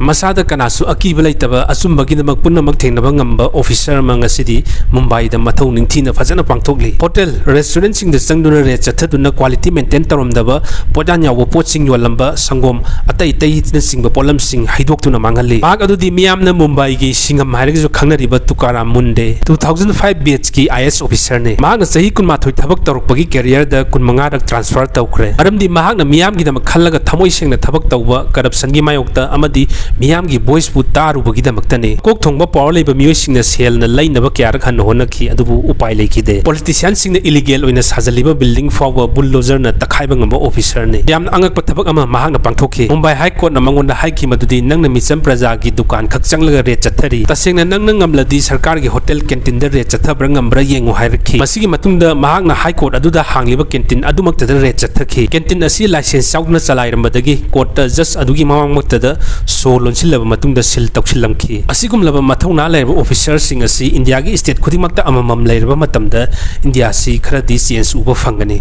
masada kanasu akiba laitaba asumbagidamak punamak thengnaba ngamba officer mangasidi Mumbai da mathou ningthina fajana pangthokli hotel restaurant sing da sangduna re chathaduna quality maintain taramdaba podan yawo potsing yolamba sangom atai tai na singba polam sing haidoktuna mangali bag adudi miyamna Mumbai gi singam hairigi jo khangnariba Tukaram Munde 2005 batch ki IS officer ne mahakna sahi kunmathoi thabak tarukpagi career da kunmanga rak transfer tawkhre aramdi mahakna miyam gi dam khallaga thamoi sengna thabak tawba corruption gi mayokta amadi miyam gi voice pu tarubagi damakta kok thongba power leiba mioi singna sel na lainaba kyar khan honaki adubu upai leikide politician singna illegal oina sajaliba building fawa bulldozer na takhaiba ngamba officer ne yam angak pathabak ama mahakna pangthokhi Mumbai High Court na mangonda haiki madudi nangna micham praja gi dukan khak changlaga re chathari tasengna nangna ngamladi sarkar gi hotel canteen da re chathabra ngambra yengu hairki masigi matungda mahakna High Court aduda hangliba canteen adumakta da re chathaki canteen asi license chaukna chalairambadagi court ta just adugi mamangmakta da so lonsilaba matungda sil tawsilamki asigumlaba mathona laiba officer sing asi India gi state khudimakta amamam lairaba matamda India si kharadi change uba fangani